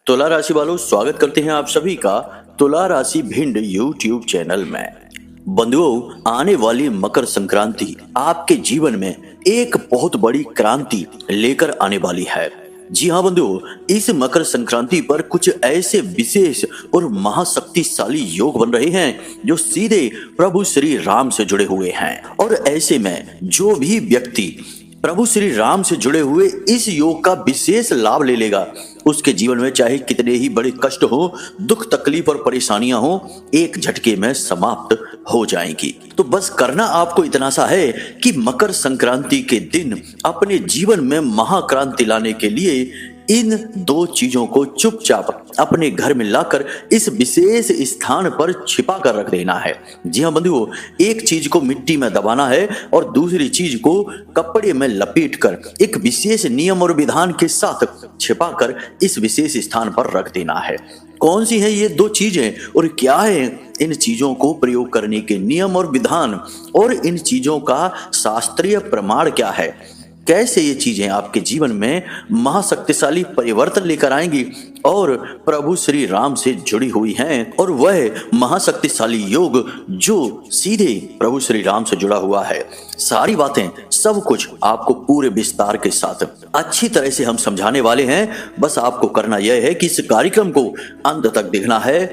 तुला राशि वालों, स्वागत करते हैं आप सभी का तुला राशि भिंड यूट्यूब चैनल में। बंधुओं, आने वाली मकर संक्रांति आपके जीवन में एक बहुत बड़ी क्रांति लेकर आने वाली है। जी हाँ बंधुओं, इस मकर संक्रांति पर कुछ ऐसे विशेष और महाशक्तिशाली योग बन रहे हैं जो सीधे प्रभु श्री राम से जुड़े हुए हैं। और ऐसे में जो भी व्यक्ति प्रभु श्री राम से जुड़े हुए इस योग का विशेष लाभ ले लेगा, उसके जीवन में चाहे कितने ही बड़े कष्ट हो, दुख तकलीफ और परेशानियां हो, एक झटके में समाप्त हो जाएंगी। तो बस करना आपको इतना सा है कि मकर संक्रांति के दिन अपने जीवन में महाक्रांति लाने के लिए इन दो चीजों को चुपचाप अपने घर में लाकर इस विशेष स्थान पर छिपा कर रख देना है। जी हाँ बंधुओं, एक चीज को मिट्टी में दबाना है और दूसरी चीज को कपड़े में लपेटकर एक विशेष नियम और विधान के साथ छिपा कर इस विशेष स्थान पर रख देना है। कौन सी है ये दो चीजें और क्या है इन चीजों को प्रयोग करने के नियम और विधान, और इन चीजों का शास्त्रीय प्रमाण क्या है, कैसे ये चीजें आपके जीवन में महाशक्तिशाली परिवर्तन लेकर आएंगी और प्रभु श्री राम से जुड़ी हुई हैं। और वह महाशक्तिशाली योग जो सीधे प्रभु श्री राम से जुड़ा हुआ है, सारी बातें सब कुछ आपको पूरे विस्तार के साथ अच्छी तरह से हम समझाने वाले हैं। बस आपको करना यह है कि इस कार्यक्रम को अंत तक देखना है,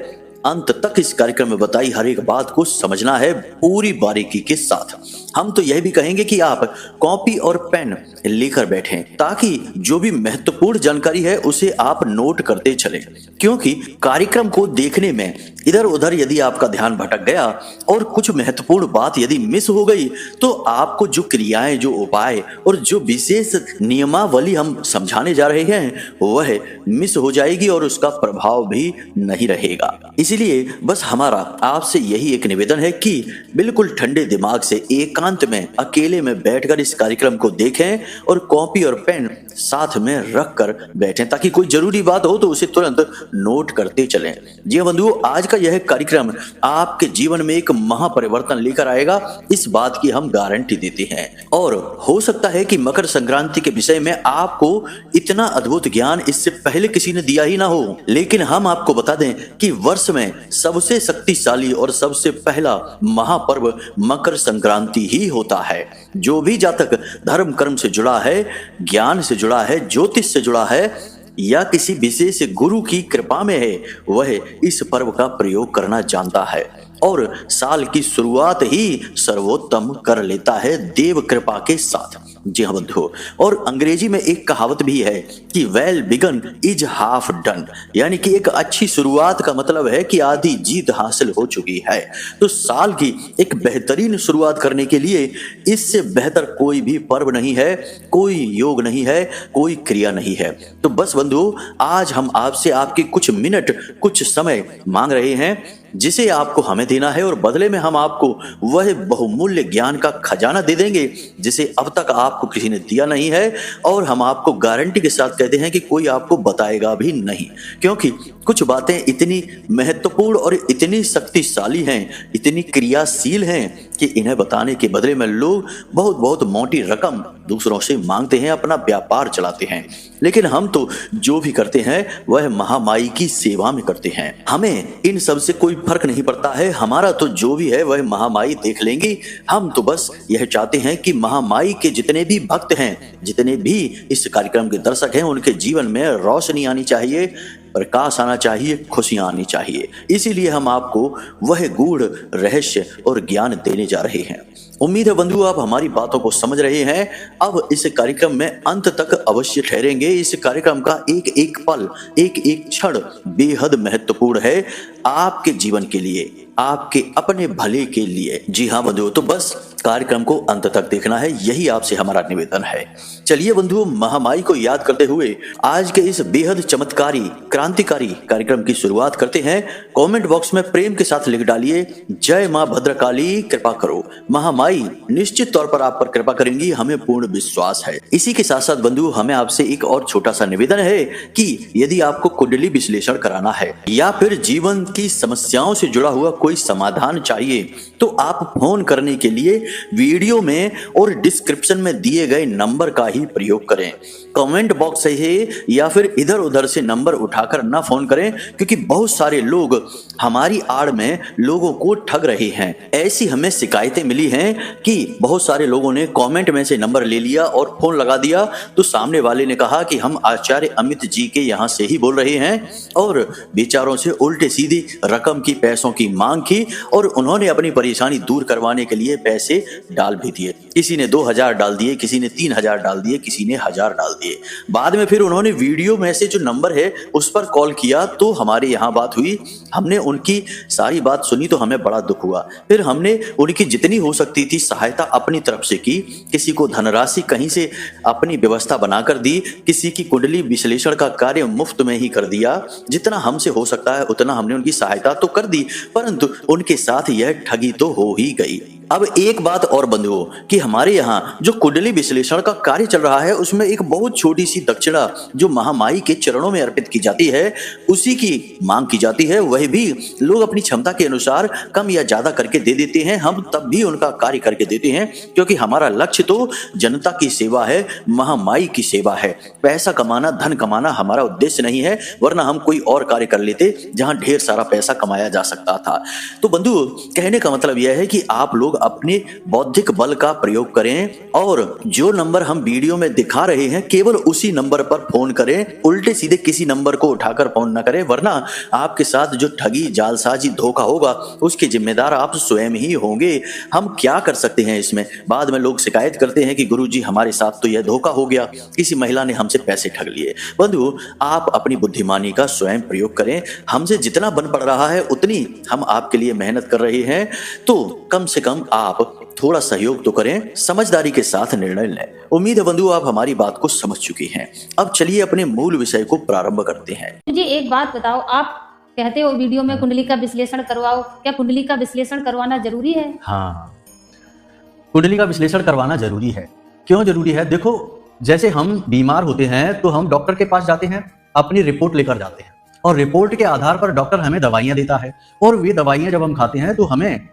अंत तक इस कार्यक्रम में बताई हर एक बात को समझना है पूरी बारीकी के साथ। हम तो यह भी कहेंगे कि आप कॉपी और पेन लेकर बैठें ताकि जो भी महत्वपूर्ण जानकारी है उसे आप नोट करते चलें, क्योंकि कार्यक्रम को देखने में इधर उधर यदि आपका ध्यान भटक गया और कुछ महत्वपूर्ण बात यदि मिस हो गई तो आपको जो क्रियाएं, जो उपाय और जो विशेष नियमावली हम समझाने जा रहे हैं वह मिस हो जाएगी और उसका प्रभाव भी नहीं रहेगा। इसीलिए बस हमारा आपसे यही एक निवेदन है कि बिल्कुल ठंडे दिमाग से एकांत में अकेले में बैठकर इस कार्यक्रम को देखें और कॉपी और पेन साथ में रख कर बैठें ताकि कोई जरूरी बात हो तो उसे तुरंत नोट करते चलें। जी बंधुओं, आज का यह कार्यक्रम आपके जीवन में एक महापरिवर्तन लेकर आएगा, इस बात की हम गारंटी देते हैं। और हो सकता है कि मकर संक्रांति के विषय में आपको इतना अद्भुत ज्ञान इससे पहले किसी ने दिया ही ना हो, लेकिन हम आपको बता दें कि वर्ष में सबसे शक्तिशाली और सबसे पहला महापर्व मकर संक्रांति ही होता है। जो भी जातक धर्म कर्म से जुड़ा है, ज्ञान से जुड़ा है, ज्योतिष से जुड़ा है या किसी विशेष गुरु की कृपा में है, वह इस पर्व का प्रयोग करना जानता है और साल की शुरुआत ही सर्वोत्तम कर लेता है देव कृपा के साथ। जी हाँ बंधुओं, और अंग्रेजी में एक कहावत भी है कि well begun is half done, यानी कि एक अच्छी शुरुआत का मतलब है कि आधी जीत हासिल हो चुकी है। तो साल की एक बेहतरीन शुरुआत करने के लिए इससे बेहतर कोई भी पर्व नहीं है, कोई योग नहीं है, कोई क्रिया नहीं है। तो बस बंधुओं, आज हम आपसे आपके कुछ मिनट, कुछ समय मांग रहे हैं जिसे आपको हमें देना है और बदले में हम आपको वह बहुमूल्य ज्ञान का खजाना दे देंगे जिसे अब तक आपको किसी ने दिया नहीं है। और हम आपको गारंटी के साथ कहते हैं कि कोई आपको बताएगा भी नहीं, क्योंकि कुछ बातें इतनी महत्वपूर्ण और इतनी शक्तिशाली हैं, इतनी क्रियाशील हैं कि इन्हें बताने के बदले में लोग बहुत बहुत मोटी रकम दूसरों से मांगते हैं, अपना व्यापार चलाते हैं। लेकिन हम तो जो भी करते हैं वह महामाई की सेवा में करते हैं। हमें इन सब से कोई फर्क नहीं पड़ता है, हमारा तो जो भी है वह महामाई देख लेंगी। हम तो बस यह चाहते हैं कि महामाई के जितने भी भक्त हैं, जितने भी इस कार्यक्रम के दर्शक हैं, उनके जीवन में रोशनी आनी चाहिए, प्रकाश आना चाहिए, खुशियां आनी चाहिए। इसीलिए हम आपको वह गूढ़ रहस्य और ज्ञान देने जा रहे हैं। उम्मीद है बंधु आप हमारी बातों को समझ रहे हैं। अब इस कार्यक्रम में अंत तक अवश्य ठहरेंगे। इस कार्यक्रम का एक एक पल, एक एक क्षण बेहद महत्वपूर्ण है आपके जीवन के लिए, आपके अपने भले के लिए। जी हाँ बंधुओं, तो बस कार्यक्रम को अंत तक देखना है, यही आपसे हमारा निवेदन है। चलिए बंधुओं, महामाई को याद करते हुए आज के इस बेहद चमत्कारी, क्रांतिकारी कार्यक्रम की शुरुआत करते हैं। कमेंट बॉक्स में प्रेम के साथ लिख डालिए, जय मां भद्रकाली कृपा करो। महामाई महामाई निश्चित तौर पर आप पर कृपा करेंगी, हमें पूर्ण विश्वास है। इसी के साथ साथ बंधु, हमें आपसे एक और छोटा सा निवेदन है कि यदि आपको कुंडली विश्लेषण कराना है या फिर जीवन की समस्याओं से जुड़ा हुआ कोई समाधान चाहिए तो आप फोन करने के लिए वीडियो में और डिस्क्रिप्शन में दिए गए नंबर का ही प्रयोग करें। कमेंट बॉक्स से या फिर इधर उधर से नंबर उठाकर ना फोन करें, क्योंकि बहुत सारे लोग हमारी आड़ में लोगों को ठग रहे हैं। ऐसी हमें शिकायतें मिली हैं कि बहुत सारे लोगों ने कमेंट में से नंबर ले लिया और फोन लगा दिया, तो सामने वाले ने कहा कि हम आचार्य अमित जी के यहाँ से ही बोल रहे हैं, और बेचारों से उल्टे सीधी रकम की, पैसों की मांग की, और उन्होंने अपनी परेशानी दूर करवाने के लिए पैसे डाल भी दिए। किसी ने 2000 डाल दिए, किसी ने 3000 डाल दिए, किसी ने 1000 डाल दिए। बाद में फिर उन्होंने वीडियो में से जो नंबर है उस पर कॉल किया, तो हमारे यहाँ बात हुई, हमने उनकी सारी बात सुनी, तो हमें बड़ा दुख हुआ। फिर हमने उनकी जितनी हो सकती थी सहायता अपनी तरफ से की, किसी को धनराशि कहीं से अपनी व्यवस्था बनाकर दी, किसी की कुंडली विश्लेषण का कार्य मुफ्त में ही कर दिया। जितना हमसे हो सकता है उतना हमने उनकी सहायता तो कर दी, परंतु उनके साथ यह ठगी तो हो ही गई। अब एक बात और बंधुओं कि हमारे यहाँ जो कुंडली विश्लेषण का कार्य चल रहा है उसमें एक बहुत छोटी सी दक्षिणा जो महामाई के चरणों में अर्पित की जाती है, उसी की मांग की जाती है। वह भी लोग अपनी क्षमता के अनुसार कम या ज्यादा करके दे देते हैं, हम तब भी उनका कार्य करके देते हैं, क्योंकि हमारा लक्ष्य तो जनता की सेवा है, महामाई की सेवा है। पैसा कमाना, धन कमाना हमारा उद्देश्य नहीं है, वरना हम कोई और कार्य कर लेते जहां ढेर सारा पैसा कमाया जा सकता था। तो बंधु, कहने का मतलब यह है कि आप लोग अपने बौद्धिक बल का प्रयोग करें और जो नंबर हम वीडियो में दिखा रहे हैं केवल उसी नंबर पर फोन करें, उल्टे सीधे किसी नंबर को उठाकर फोन न करें, वरना आपके साथ जो ठगी, जालसाजी, धोखा होगा उसके जिम्मेदार आप स्वयं ही होंगे। हम क्या कर सकते हैं इसमें? बाद में लोग शिकायत करते हैं कि गुरुजी हमारे साथ तो यह धोखा हो गया, किसी महिला ने हमसे पैसे ठग लिए। बंधु, आप अपनी बुद्धिमानी का स्वयं प्रयोग करें, हमसे जितना बन पड़ रहा है उतनी हम आपके लिए मेहनत कर रहे हैं, तो कम से कम आप थोड़ा सहयोग तो करें, समझदारी के साथ निर्णय लें। उम्मीद है बंधु आप हमारी बात को समझ चुके हैं। अब चलिए अपने मूल विषय को प्रारंभ करते हैं। मुझे एक बात बताओ, आप कहते हो वीडियो में कुंडली का विश्लेषण करवाओ, क्या कुंडली का विश्लेषण करवाना जरूरी है? हाँ, कुंडली का विश्लेषण करवाना जरूरी है। क्यों जरूरी है? देखो, जैसे हम बीमार होते हैं तो हम डॉक्टर के पास जाते हैं, अपनी रिपोर्ट लेकर जाते हैं, और रिपोर्ट के आधार पर डॉक्टर हमें दवाइयां देता है, और वे दवाइयां जब हम खाते हैं तो हमें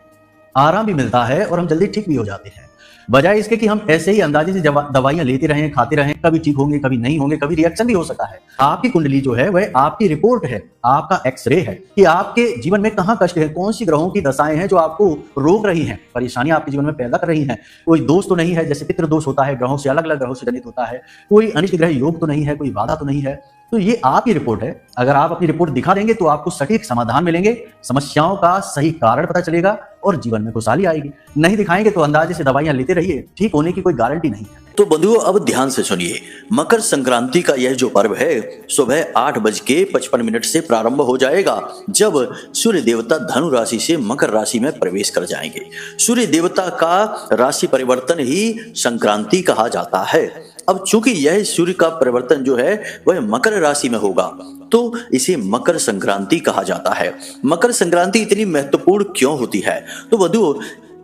आराम भी मिलता है और हम जल्दी ठीक भी हो जाते हैं। बजाय इसके कि हम ऐसे ही अंदाजे से दवाइयां लेते रहें, खाते रहें, कभी ठीक होंगे, कभी नहीं होंगे, कभी रिएक्शन भी हो सकता है। आपकी कुंडली जो है वह आपकी रिपोर्ट है, आपका एक्सरे है कि आपके जीवन में कहाँ कष्ट है, कौन सी ग्रहों की दशाएं हैं जो आपको रोक रही हैं, परेशानियां आपके जीवन में पैदा कर रही हैं। कोई दोष तो नहीं है, जैसे पितृ दोष होता है, ग्रहों से अलग अलग ग्रहों से जनित होता है, कोई अनिष्ट ग्रह योग तो नहीं है, कोई बाधा तो नहीं है। तो ये आपकी रिपोर्ट है। अगर आप अपनी रिपोर्ट दिखा देंगे तो आपको सटीक समाधान मिलेंगे, समस्याओं का सही कारण पता चलेगा और जीवन में खुशहाली आएगी। नहीं दिखाएंगे तो अंदाजे से दवाइयां लेते रहिए, ठीक होने की कोई गारंटी नहीं है। तो बंधुओं अब ध्यान से सुनिए, मकर संक्रांति का यह जो पर्व है सुबह 8:55 से प्रारंभ हो जाएगा, जब सूर्य देवता धनु राशि से मकर राशि में प्रवेश कर जाएंगे। सूर्य देवता का राशि परिवर्तन ही संक्रांति कहा जाता है। अब चूंकि यह सूर्य का परिवर्तन जो है वह मकर राशि में होगा, तो इसे मकर संक्रांति कहा जाता है। मकर संक्रांति इतनी महत्वपूर्ण क्यों होती है? तो बंधुओं,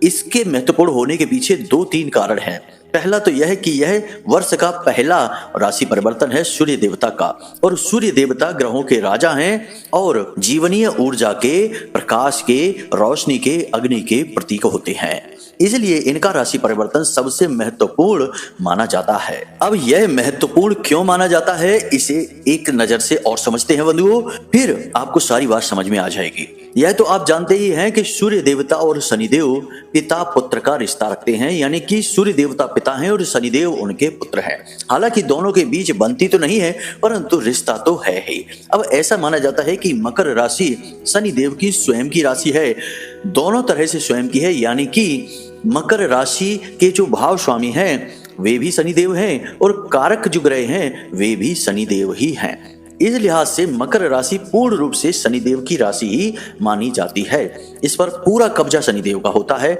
इसके महत्वपूर्ण होने के पीछे 2-3 कारण हैं। पहला तो यह है कि यह वर्ष का पहला राशि परिवर्तन है सूर्य देवता का, और सूर्य देवता ग्रहों के राजा हैं और जीवनीय ऊर्जा के, प्रकाश के, रोशनी के, अग्नि के प्रतीक होते हैं। इसलिए इनका राशि परिवर्तन सबसे महत्वपूर्ण माना जाता है। अब यह महत्वपूर्ण क्यों माना जाता है इसे एक नजर से और समझते हैं बंधुओं, फिर आपको सारी बात समझ में आ जाएगी। यह तो आप जानते ही हैं कि सूर्य देवता और शनिदेव पिता पुत्र का रिश्ता रखते हैं, यानी कि सूर्य देवता पिता हैं और शनिदेव उनके पुत्र हैं। हालांकि दोनों के बीच बनती तो नहीं है, परंतु रिश्ता तो है ही। अब ऐसा माना जाता है कि मकर राशि शनिदेव की स्वयं की राशि है, दोनों तरह से स्वयं की है, यानी कि मकर राशि के जो भाव स्वामी हैं वे भी शनिदेव हैं और कारक जो ग्रह हैं वे भी शनिदेव ही हैं। इस लिहाज से मकर राशि पूर्ण रूप से शनिदेव की राशि ही मानी जाती है। इस पर पूरा कब्जा शनिदेव का होता है।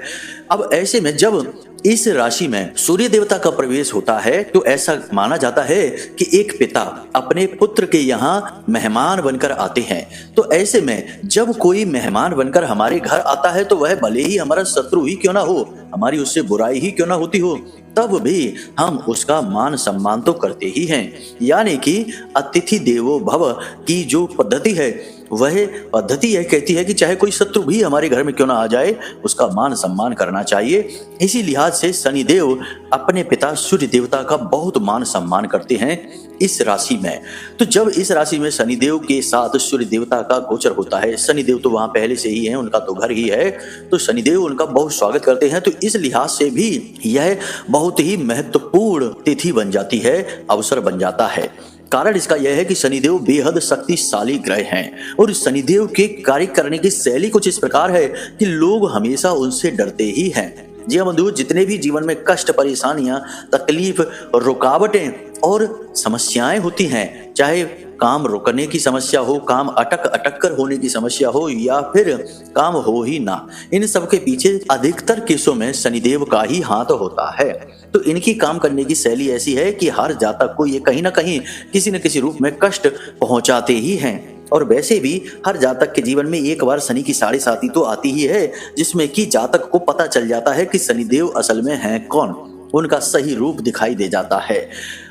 अब ऐसे में जब इस राशि में सूर्य देवता का प्रवेश होता है तो ऐसा माना जाता है कि एक पिता अपने पुत्र के यहाँ मेहमान बनकर आते हैं। तो ऐसे में जब कोई मेहमान बनकर हमारे घर आता है तो वह भले ही हमारा शत्रु ही क्यों ना हो, हमारी उससे बुराई ही क्यों ना होती हो, तब भी हम उसका मान सम्मान तो करते ही हैं। यानी कि अतिथि देवो भव की जो पद्धति है वह पद्धति यह कहती है कि चाहे कोई शत्रु भी हमारे घर में क्यों ना आ जाए, उसका मान सम्मान करना चाहिए। इसी लिहाज से शनिदेव अपने पिता सूर्य देवता का बहुत मान सम्मान करते हैं इस राशि में। तो जब इस राशि में शनिदेव के साथ सूर्य देवता का गोचर होता है, शनिदेव तो वहां पहले से ही हैं, उनका तो घर ही है, तो शनिदेव उनका बहुत स्वागत करते हैं। तो इस लिहाज से भी यह बहुत ही महत्वपूर्ण तिथि बन जाती है, अवसर बन जाता है। कारण इसका यह है कि शनिदेव बेहद शक्तिशाली ग्रह हैं और शनिदेव के कार्य करने की शैली कुछ इस प्रकार है कि लोग हमेशा उनसे डरते ही हैं। जी हाँ बंधुओं, जितने भी जीवन में कष्ट, परेशानियां, तकलीफ, रुकावटें और समस्याएं होती हैं, चाहे काम रुकने की समस्या हो, काम अटक कर होने की समस्या हो या फिर काम हो ही ना, इन सब के पीछे अधिकतर केसों में शनिदेव का ही हाथ होता है। तो इनकी काम करने की शैली ऐसी है कि हर जातक को ये कहीं ना कहीं किसी न किसी रूप में कष्ट पहुंचाते ही हैं। और वैसे भी हर जातक के जीवन में एक बार शनि की साढ़े साती तो आती ही है, जिसमें कि जातक को पता चल जाता है कि शनिदेव असल में हैं कौन, उनका सही रूप दिखाई दे जाता है।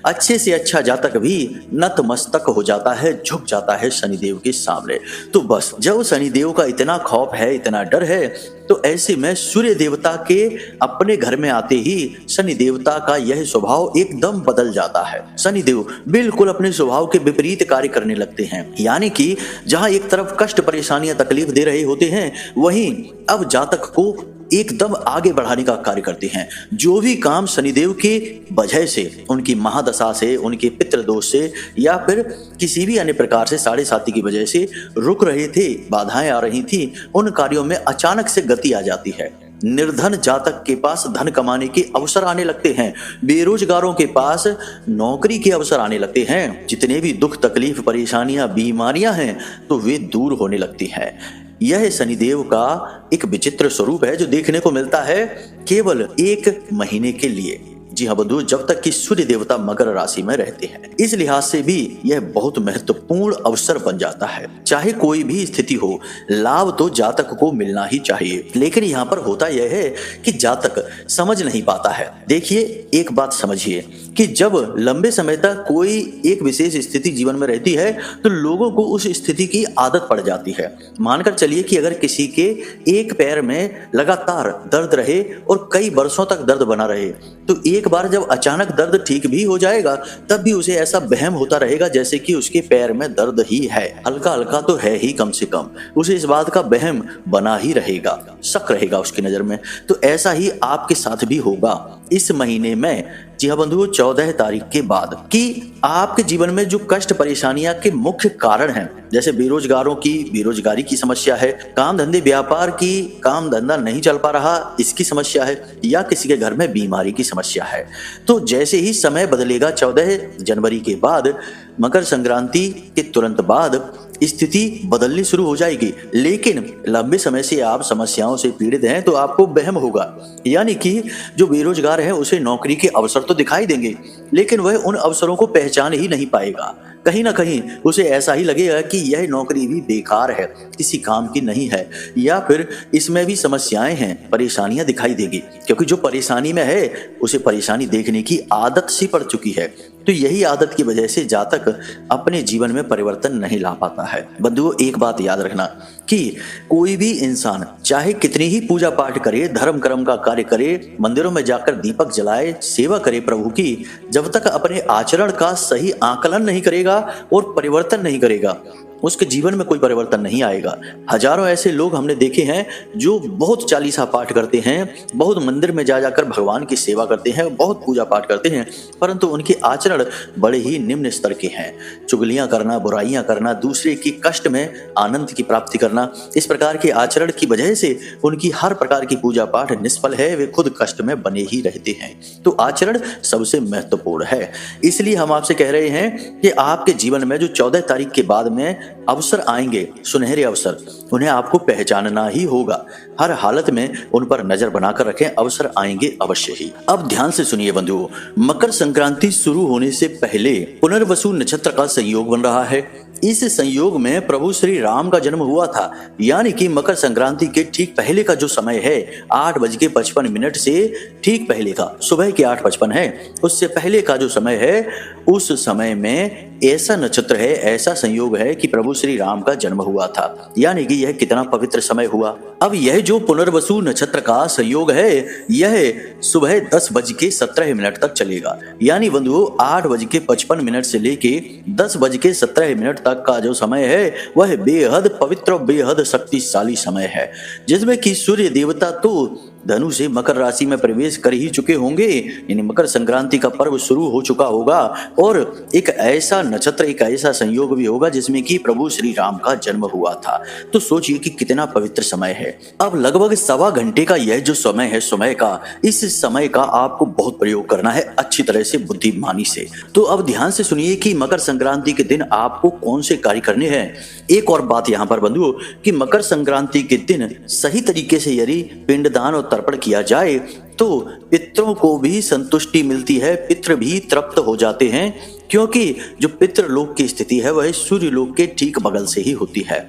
अच्छे से अच्छा जातक भी नतमस्तक हो जाता है, झुक जाता है शनिदेव के सामने। तो बस जब शनिदेव का इतना खौफ है, इतना डर है, तो ऐसे में सूर्य देवता के अपने घर में आते ही शनि देवता का यह स्वभाव एकदम बदल जाता है। शनिदेव बिल्कुल अपने स्वभाव के विपरीत कार्य करने लगते हैं। यानी कि जहां एक तरफ कष्ट, परेशानियां, तकलीफ दे रहे होते हैं, वहीं अब जातक को एकदम आगे बढ़ाने का कार्य करते हैं। जो भी काम शनिदेव के वजह से, उनकी महादशा से, उनके पितृ दोष से या फिर किसी भी अन्य प्रकार से साढ़े साती की वजह से रुक रहे थे, बाधाएं आ रही थी, उन कार्यों में अचानक से गति आ जाती है। निर्धन जातक के पास धन कमाने के अवसर आने लगते हैं, बेरोजगारों के पास नौकरी के अवसर आने लगते हैं, जितने भी दुख, तकलीफ, परेशानियां, बीमारियां हैं तो वे दूर होने लगती हैं। यह शनिदेव का एक विचित्र स्वरूप है जो देखने को मिलता है केवल 1 महीने के लिए। जी हाँ बंधु, जब तक कि सूर्य देवता मकर राशि में रहते हैं। इस लिहाज से भी यह बहुत महत्वपूर्ण अवसर बन जाता है। चाहे कोई भी स्थिति हो, लाभ तो जातक को मिलना ही चाहिए। लेकिन यहाँ पर होता यह है कि जातक समझ नहीं पाता है। देखिए, एक बात समझिए कि जब लंबे समय तक कोई एक विशेष स्थिति जीवन में रहती है तो लोगों को उस स्थिति की आदत पड़ जाती है। मानकर चलिए कि अगर किसी के एक पैर में लगातार दर्द रहे और कई वर्षों तक दर्द बना रहे, तो एक बार जब अचानक दर्द ठीक भी हो जाएगा तब भी उसे ऐसा वहम होता रहेगा जैसे कि उसके पैर में दर्द ही है। हल्का हल्का तो है ही, कम से कम उसे इस बात का वहम बना ही रहेगा, शक रहेगा उसकी नजर में। तो ऐसा ही आपके साथ भी होगा इस महीने में। जी हाँ बंधुओं, 14 तारीख के बाद कि आपके जीवन में जो कष्ट, परेशानियां के मुख्य कारण हैं, जैसे बेरोजगारों की बेरोजगारी की समस्या है, काम धंधे व्यापार की काम धंधा नहीं चल पा रहा इसकी समस्या है, या किसी के घर में बीमारी की समस्या है, तो जैसे ही समय बदलेगा 14 जनवरी के बाद, मकर संक्रांति के तुरंत बाद स्थिति बदलनी शुरू हो जाएगी। लेकिन लंबे समय से आप समस्याओं से पीड़ित हैं तो आपको वहम होगा, यानी कि जो बेरोजगार है उसे नौकरी के अवसर तो दिखाई देंगे, लेकिन वह उन अवसरों को पहचान ही नहीं पाएगा। कहीं ना कहीं उसे ऐसा ही लगेगा कि यह नौकरी भी बेकार है, किसी काम की नहीं है, या फिर इसमें भी समस्याएं हैं, परेशानियां दिखाई देगी, क्योंकि जो परेशानी में है उसे परेशानी देखने की आदत सी पड़ चुकी है। तो यही आदत की वजह से जातक अपने जीवन में परिवर्तन नहीं ला पाता है। बंधुओं, एक बात याद रखना कि कोई भी इंसान चाहे कितनी ही पूजा पाठ करे, धर्म कर्म का कार्य करे, मंदिरों में जाकर दीपक जलाए, सेवा करे प्रभु की, जब तक अपने आचरण का सही आकलन नहीं करेगा और परिवर्तन नहीं करेगा, उसके जीवन में कोई परिवर्तन नहीं आएगा। हजारों ऐसे लोग हमने देखे हैं जो बहुत चालीसा पाठ करते हैं, बहुत मंदिर में जा जाकर भगवान की सेवा करते हैं, बहुत पूजा पाठ करते हैं, परंतु उनके आचरण बड़े ही निम्न स्तर के हैं। चुगलियां करना, बुराइयां करना, दूसरे की कष्ट में आनंद की प्राप्ति करना, इस प्रकार के आचरण की वजह से उनकी हर प्रकार की पूजा पाठ निष्फल है, वे खुद कष्ट में बने ही रहते हैं। तो आचरण सबसे महत्वपूर्ण है। इसलिए हम आपसे कह रहे हैं कि आपके जीवन में जो 14 तारीख के बाद में अवसर आएंगे, सुनहरे अवसर, उन्हें आपको पहचानना ही होगा। हर हालत में उन पर नजर बनाकर रखें, अवसर आएंगे अवश्य ही। अब ध्यान से सुनिए बंधुओं, मकर संक्रांति शुरू होने से पहले पुनर्वसु नक्षत्र का संयोग बन रहा है। इस संयोग में प्रभु श्री राम का जन्म हुआ था, यानी कि मकर संक्रांति के ठीक पहले का जो समय है 8:55 से ठीक पहले का, सुबह के 8:55 है, उससे पहले का जो समय है, उस समय में ऐसा नक्षत्र है, ऐसा संयोग है कि प्रभु श्री राम का जन्म हुआ था। यानी कि यह कितना पवित्र समय हुआ। अब यह जो पुनर्वसु नक्षत्र का संयोग है, यह सुबह 10:17 तक चलेगा। यानी बंधुओं 8:55 से लेके 10:17 तक का जो समय है, वह बेहद पवित्र, बेहद शक्तिशाली समय है, जिसमें कि सूर्य देवता तो धनु से मकर राशि में प्रवेश कर ही चुके होंगे, यानी मकर संक्रांति का पर्व शुरू हो चुका होगा, और एक ऐसा नक्षत्र, एक ऐसा संयोग भी होगा जिसमें कि प्रभु श्री राम का जन्म हुआ था। तो सोचिए कि कितना पवित्र समय है। अब लगभग 1.25 घंटे का यह जो समय है, समय का, इस समय का आपको बहुत प्रयोग करना है अच्छी तरह से, बुद्धिमानी से। तो अब ध्यान से सुनिए कि मकर संक्रांति के दिन आपको कौन से कार्य करने हैं। एक और बात यहाँ पर बंधुओं कि मकर संक्रांति के दिन सही तरीके से यदि पिंडदान और तर्पण किया जाए तो पितरों को भी संतुष्टि मिलती है, पितृ भी तृप्त हो जाते हैं, क्योंकि जो पितृलोक की स्थिति है वह सूर्य लोक के ठीक बगल से ही होती है।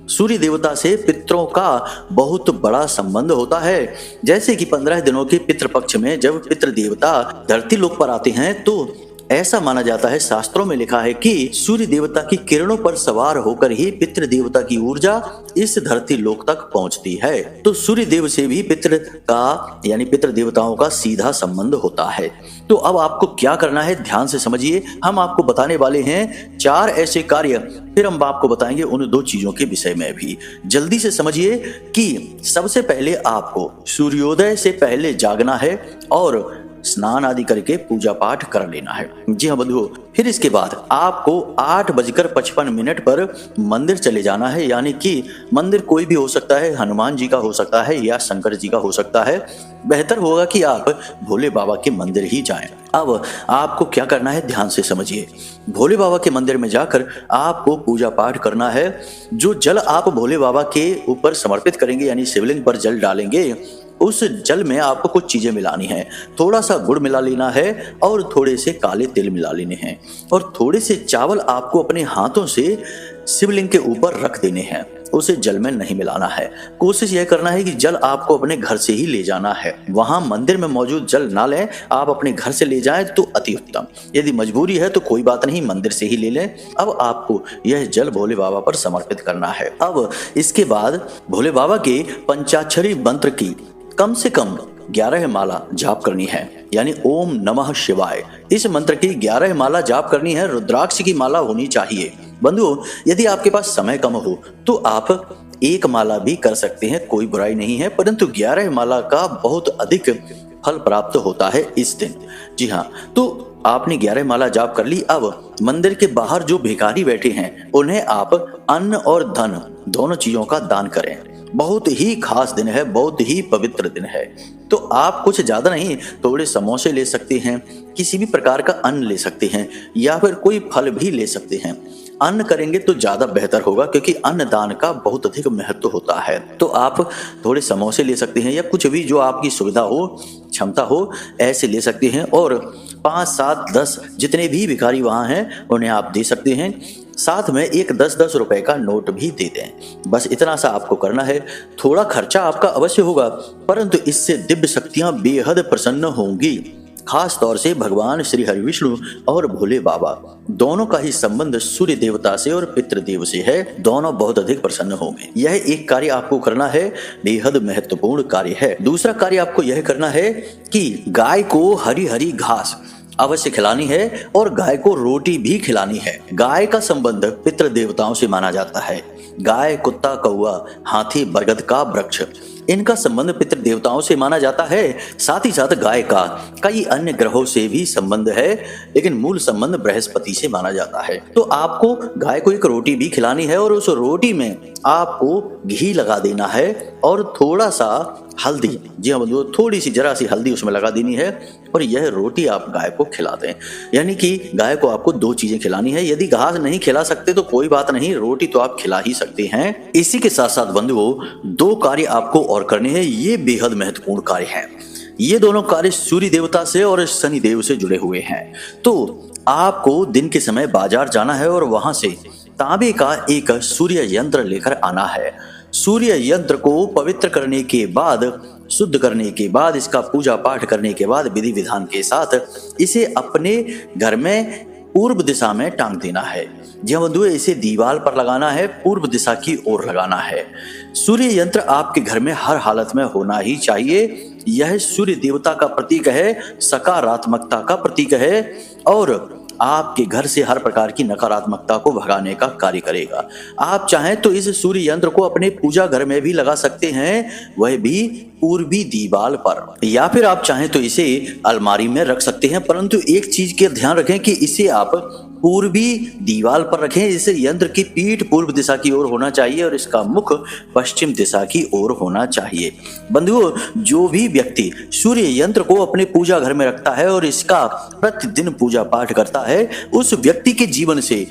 सूर्य देवता से पितरों का बहुत बड़ा संबंध होता है। जैसे कि 15 दिनों के पितृपक्ष में जब पितृ देवता धरती लोक पर आते हैं तो ऐसा माना जाता है, शास्त्रों में लिखा है कि सूर्य देवता की किरणों पर सवार होकर ही पितृ देवता की ऊर्जा इस धरती लोक तक पहुंचती है। तो सूर्य देव से भी पितृ का, यानी पितृ देवताओं का सीधा संबंध होता है। तो अब आपको क्या करना है, ध्यान से समझिए। हम आपको बताने वाले हैं 4 ऐसे कार्य, फिर हम आपको बताएंगे उन 2 चीजों के विषय में भी। जल्दी से समझिए कि सबसे पहले आपको सूर्योदय से पहले जागना है और स्नान आदि करके पूजा पाठ कर लेना है। जी हाँ बंधुओं, फिर इसके बाद आपको 8:55 पर मंदिर चले जाना है। यानी कि मंदिर कोई भी हो सकता है, हनुमान जी का हो सकता है या शंकर जी का हो सकता है। बेहतर होगा कि आप भोले बाबा के मंदिर ही जाएं। अब आपको क्या करना है, ध्यान से समझिए। भोले बाबा के मंदिर में जाकर आपको पूजा पाठ करना है। जो जल आप भोले बाबा के ऊपर समर्पित करेंगे, यानी शिवलिंग पर जल डालेंगे, उस जल में आपको कुछ चीजें मिलानी है। थोड़ा सा गुड़ मिला लेना है और थोड़े से काले तिल मिला लेने हैं, और थोड़े से चावल आपको अपने हाथों से शिवलिंग के ऊपर रख देने हैं। उसे जल में नहीं मिलाना है। कोशिश यह करना है कि जल आपको अपने घर से ही ले जाना है। वहां मंदिर में मौजूद जल ना लें, आप अपने घर से ले जाएं तो अति उत्तम। यदि मजबूरी है तो कोई बात नहीं, मंदिर से ही ले लें। अब आपको यह जल भोले बाबा पर समर्पित करना है। अब इसके बाद भोले बाबा के पंचाक्षरी मंत्र की कम से कम 11 माला जाप करनी है, यानी ओम नमः शिवाय। इस मंत्र की 11 माला जाप करनी है। रुद्राक्ष की माला होनी चाहिए। बंधुओं, यदि आपके पास समय कम हो तो आप 1 माला भी कर सकते हैं, कोई बुराई नहीं है, परंतु 11 माला का बहुत अधिक फल प्राप्त होता है इस दिन। जी हाँ, तो आपने 11 माला जाप कर ली। अब मंदिर के बाहर जो भिखारी बैठे हैं उन्हें आप अन्न और धन दोनों चीजों का दान करें। बहुत ही खास दिन है, बहुत ही पवित्र दिन है। तो आप कुछ ज्यादा नहीं, थोड़े समोसे ले सकते हैं, किसी भी प्रकार का अन्न ले सकते हैं, या फिर कोई फल भी ले सकते हैं। अन्न करेंगे तो ज्यादा बेहतर होगा, क्योंकि अन्न दान का बहुत अधिक महत्व होता है। तो आप थोड़े समोसे ले सकते हैं, या कुछ भी जो आपकी सुविधा हो, क्षमता हो, ऐसे ले सकते हैं। और 5, 7, 10 जितने भी भिखारी वहां हैं उन्हें आप दे सकते हैं। साथ में एक 10-10 रुपए का नोट भी दे दें। बस इतना सा आपको करना है। थोड़ा खर्चा आपका अवश्य होगा, परंतु इससे दिव्य शक्तियां बेहद प्रसन्न होंगी। खास तौर से भगवान श्री हरि विष्णु और भोले बाबा दोनों का ही संबंध सूर्य देवता से और पितृदेव से है। दोनों बहुत अधिक प्रसन्न होंगे। यह एक कार्य आपको करना है, बेहद महत्वपूर्ण कार्य है। दूसरा कार्य आपको यह करना है कि गाय को हरी हरी घास अवश्य खिलानी है, और गाय को रोटी भी खिलानी है। गाय का संबंध पितृ देवताओं से माना जाता है। गाय, कुत्ता, कौआ, हाथी, बरगद का वृक्ष, इनका संबंध पितृ देवताओं से माना जाता है। साथ ही साथ गाय का कई अन्य ग्रहों से भी संबंध है, लेकिन मूल संबंध बृहस्पति से माना जाता है। तो आपको गाय को एक रोटी भी खिलानी है, और उस रोटी में आपको घी लगा देना है और थोड़ा सा हल्दी, जी हाँ बंधुओं, थोड़ी सी जरा सी हल्दी उसमें लगा देनी है और यह रोटी आप गाय को खिला दें। यानी कि गाय को आपको 2 चीजें खिलानी है। यदि घास नहीं खिला सकते तो कोई बात नहीं, रोटी तो आप खिला ही सकते हैं। इसी के साथ साथ बंधुओं 2 कार्य आपको और करने हैं, ये बेहद महत्वपूर्ण कार्य हैं। ये दोनों कार्य सूर्य देवता से और शनि देव से जुड़े हुए हैं। तो आपको दिन के समय बाजार जाना है और वहां से तांबे का एक सूर्य यंत्र लेकर आना है। सूर्य यंत्र को पवित्र करने के बाद, शुद्ध करने के बाद, इसका पूजा पाठ करने के बाद विधि विधान के साथ इसे अपने घर में पूर्व दिशा में टांग देना है। जी हाँ बंधुओं, इसे दीवार पर लगाना है, पूर्व दिशा की ओर लगाना है। सूर्य यंत्र आपके घर में हर हालत में होना ही चाहिए। यह सूर्य देवता का प्रतीक है, सकारात्मकता का प्रतीक है और आपके घर से हर प्रकार की नकारात्मकता को भगाने का कार्य करेगा। आप चाहें तो इस सूर्य यंत्र को अपने पूजा घर में भी लगा सकते हैं, वह भी पूर्वी दीवार पर, या फिर आप चाहें तो इसे अलमारी में रख सकते हैं। परंतु एक चीज का ध्यान रखें कि इसे आप पूर्वी दीवार पर रखें। इस यंत्र की पीठ पूर्व दिशा की ओर होना चाहिए और इसका मुख पश्चिम दिशा की ओर होना चाहिए। बंधुओं, जो भी व्यक्ति सूर्य यंत्र को अपने पूजा घर में रखता है और इसका प्रतिदिन पूजा पाठ करता है, उस व्यक्ति के जीवन से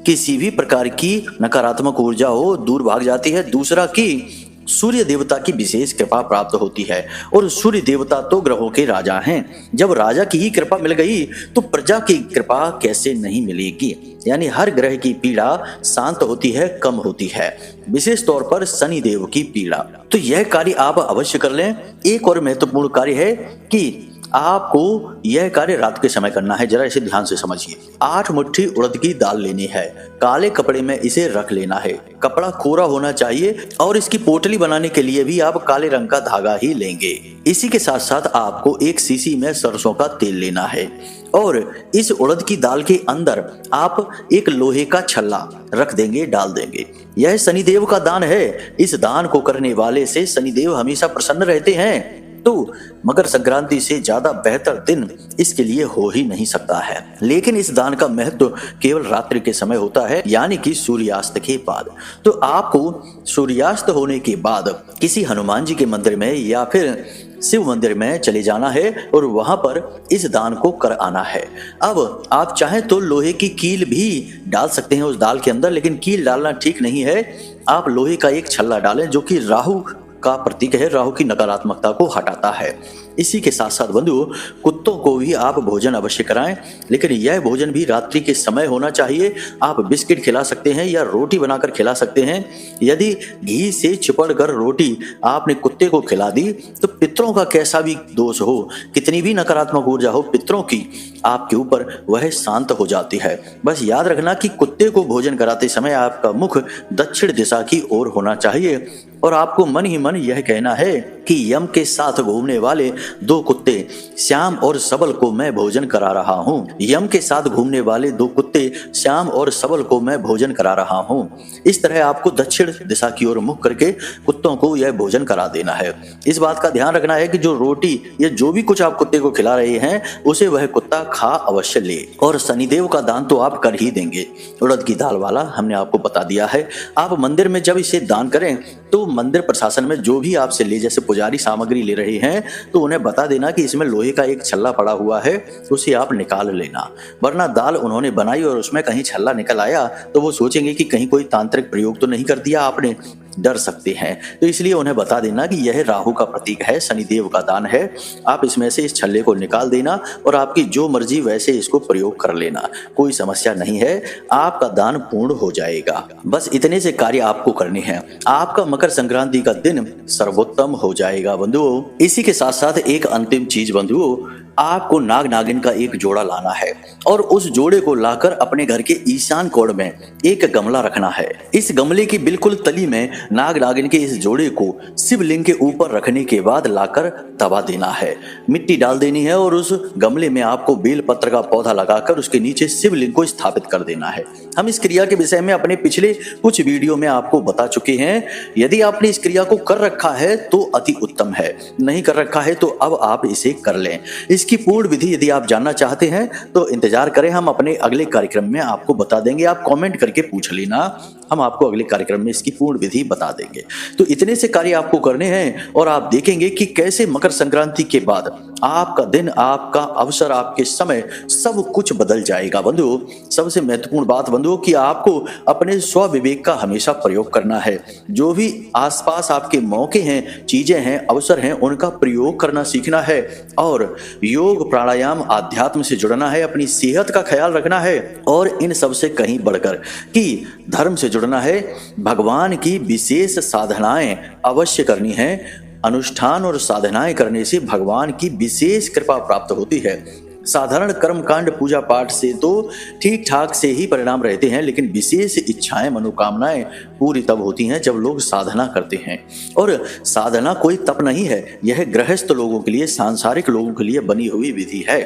किसी भी प्रकार की नकारात्मक ऊर्जा हो दूर भाग जाती है। दूसरा कि सूर्य देवता की विशेष कृपा प्राप्त होती है और सूर्य देवता तो ग्रहों के राजा हैं। जब राजा की ही कृपा मिल गई तो प्रजा की कृपा कैसे नहीं मिलेगी। यानी हर ग्रह की पीड़ा शांत होती है, कम होती है, विशेष तौर पर शनि देव की पीड़ा। तो यह कार्य आप अवश्य कर लें। एक और महत्वपूर्ण कार्य है कि आपको यह कार्य रात के समय करना है। जरा इसे ध्यान से समझिए। 8 मुट्ठी उड़द की दाल लेनी है, काले कपड़े में इसे रख लेना है, कपड़ा कोरा होना चाहिए और इसकी पोटली बनाने के लिए भी आप काले रंग का धागा ही लेंगे। इसी के साथ साथ आपको एक शीशी में सरसों का तेल लेना है और इस उड़द की दाल के अंदर आप एक लोहे का छल्ला रख देंगे, डाल देंगे। यह शनिदेव का दान है। इस दान को करने वाले से शनिदेव हमेशा प्रसन्न रहते हैं। तो मकर संक्रांति से ज्यादा बेहतर दिन इसके लिए हो ही नहीं सकता है। लेकिन इस दान का महत्व केवल रात्रि के समय होता है, यानी कि सूर्यास्त के बाद। तो आपको सूर्यास्त होने के बाद किसी हनुमान जी के मंदिर में या फिर शिव मंदिर में चले जाना है और वहां पर इस दान को कर आना है। अब आप चाहें तो लोहे की कील भी डाल सकते हैं उस दाल के अंदर, लेकिन कील डालना ठीक नहीं है। आप लोहे का एक छल्ला डालें जो कि राहु का प्रतीक है, राहु की नकारात्मकता को हटाता है। इसी के साथ साथ बंधुओं, कुत्तों को भी आप भोजन अवश्य कराएं, लेकिन यह भोजन भी रात्रि के समय होना चाहिए। आप बिस्किट खिला सकते हैं या रोटी बनाकर खिला सकते हैं। यदि घी से चिपड़ कर रोटी आपने कुत्ते को खिला दी तो पितरों का कैसा भी दोष हो, कितनी भी नकारात्मक ऊर्जा हो पितरों की आपके ऊपर, वह शांत हो जाती है। बस याद रखना कि कुत्ते को भोजन कराते समय आपका मुख दक्षिण दिशा की ओर होना चाहिए और आपको मन ही मन यह कहना है कि यम के साथ घूमने वाले 2 कुत्ते श्याम और सबल को मैं भोजन करा रहा हूँ। यम के साथ घूमने वाले 2 कुत्ते श्याम और सबल को मैं भोजन करा रहा हूँ। इस तरह आपको दक्षिण दिशा की ओर मुख करके कुत्तों को यह भोजन करा देना है। इस बात का ध्यान रखना है कि जो रोटी या जो भी कुछ आप कुत्ते को खिला रहे हैं उसे वह कुत्ता खा अवश्य ले। और शनिदेव का दान तो आप कर ही देंगे, उड़द की दाल वाला हमने आपको बता दिया है। आप मंदिर में जब इसे दान करें तो मंदिर प्रशासन में जो भी आपसे ले, जैसे पुजारी सामग्री ले रहे हैं, तो उन्हें बता देना कि इसमें लोहे का एक छल्ला पड़ा हुआ है, उसे आप निकाल लेना। वरना दाल उन्होंने बनाई और उसमें कहीं छल्ला निकल आया तो वो सोचेंगे कि कहीं कोई तांत्रिक प्रयोग तो नहीं कर दिया आपने, डर सकते हैं। तो इसलिए उन्हें बता देना कि यह राहु का प्रतीक है, शनिदेव का दान है। आप इसमें से इस छल्ले को निकाल देना और आपकी जो मर्जी वैसे इसको प्रयोग कर लेना, कोई समस्या नहीं है, आपका दान पूर्ण हो जाएगा। बस इतने से कार्य आपको करने हैं, आपका मकर संक्रांति का दिन सर्वोत्तम हो जाएगा बंधुओं। इसी के साथ साथ एक अंतिम चीज बंधुओं, आपको नाग नागिन का एक जोड़ा लाना है और उस जोड़े को लाकर अपने घर के ईशान कोण में एक गमला रखना है। इस गमले की बिल्कुल तली में नाग नागिन के इस जोड़े को शिवलिंग के ऊपर रखने के बाद लाकर दबा देना है, मिट्टी डाल देनी है और उस गमले में आपको बेल पत्र का पौधा लगाकर उसके नीचे शिवलिंग को स्थापित कर देना है। हम इस क्रिया के विषय में अपने पिछले कुछ वीडियो में आपको बता चुके हैं। यदि आपने इस क्रिया को कर रखा है तो अति उत्तम है, नहीं कर रखा है तो अब आप इसे कर लें। इसकी पूर्ण विधि यदि आप जानना चाहते हैं तो इंतजार करें, हम अपने अगले कार्यक्रम में आपको बता देंगे। आप कमेंट करके पूछ लेना हम आपको अगले कार्यक्रम में इसकी पूर्ण विधि बता देंगे। तो इतने से कार्य आपको करने हैं और आप देखेंगे कि कैसे मकर संक्रांति के बाद आपका दिन, आपका अवसर, आपके समय सब कुछ बदल जाएगा। बंधुओं, सबसे महत्वपूर्ण बात बंधुओं कि आपको अपने स्व विवेक का हमेशा प्रयोग करना है। जो भी आसपास आपके मौके हैं, चीजें हैं, अवसर हैं, उनका प्रयोग करना सीखना है और योग, प्राणायाम, आध्यात्म से जुड़ना है, अपनी सेहत का ख्याल रखना है और इन सब से कहीं बढ़कर कि धर्म से जुड़ना है। भगवान की विशेष साधनाएं अवश्य करनी है। अनुष्ठान और साधनाएं करने से भगवान की विशेष कृपा प्राप्त होती है। साधारण कर्म कांड, पूजा पाठ से तो ठीक ठाक से ही परिणाम रहते हैं, लेकिन विशेष इच्छाएं, मनोकामनाएं पूरी तब होती हैं जब लोग साधना करते हैं। और साधना कोई तप नहीं है, यह गृहस्थ लोगों के लिए, सांसारिक लोगों के लिए बनी हुई विधि है।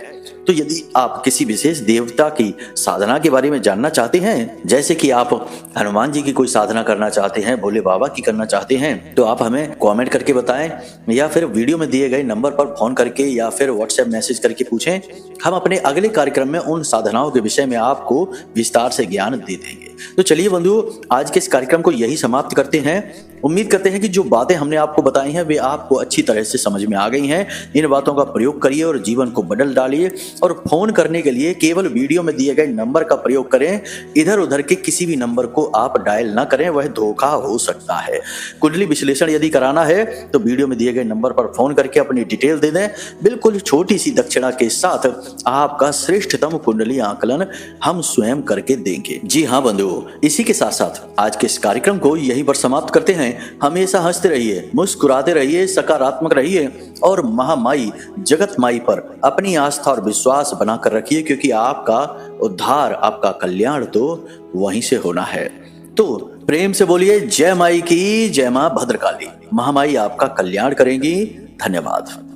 तो यदि आप किसी विशेष देवता की साधना के बारे में जानना चाहते हैं, जैसे कि आप हनुमान जी की कोई साधना करना चाहते हैं, भोले बाबा की करना चाहते हैं, तो आप हमें कमेंट करके बताएं या फिर वीडियो में दिए गए नंबर पर फोन करके या फिर व्हाट्सएप मैसेज करके पूछें। हम अपने अगले कार्यक्रम में उन साधनाओं के विषय में आपको विस्तार से ज्ञान दे देंगे। तो चलिए बंधुओं, आज के इस कार्यक्रम को यही समाप्त करते हैं। उम्मीद करते हैं कि जो बातें हमने आपको बताई हैं वे आपको अच्छी तरह से समझ में आ गई हैं। इन बातों का प्रयोग करिए और जीवन को बदल डालिए। और फोन करने के लिए केवल वीडियो में दिए गए नंबर का प्रयोग करें। इधर उधर के किसी भी नंबर को आप डायल ना करें, वह धोखा हो सकता है। कुंडली विश्लेषण यदि कराना है तो वीडियो में दिए गए नंबर पर फोन करके अपनी डिटेल दे दें। बिल्कुल छोटी सी दक्षिणा के साथ आपका श्रेष्ठतम कुंडली आकलन हम स्वयं करके देंगे। जी हाँ बंधुओं, इसी के साथ साथ आज के इस कार्यक्रम को यहीं पर समाप्त करते हैं। हमेशा हंसते रहिए, मुस्कुराते रहिए, सकारात्मक रहिए और महामाई जगत माई पर अपनी आस्था और विश्वास बनाकर रखिए, क्योंकि आपका उद्धार, आपका कल्याण तो वहीं से होना है। तो प्रेम से बोलिए जय माई की, जय मां भद्रकाली। महामाई आपका कल्याण करेंगी। धन्यवाद।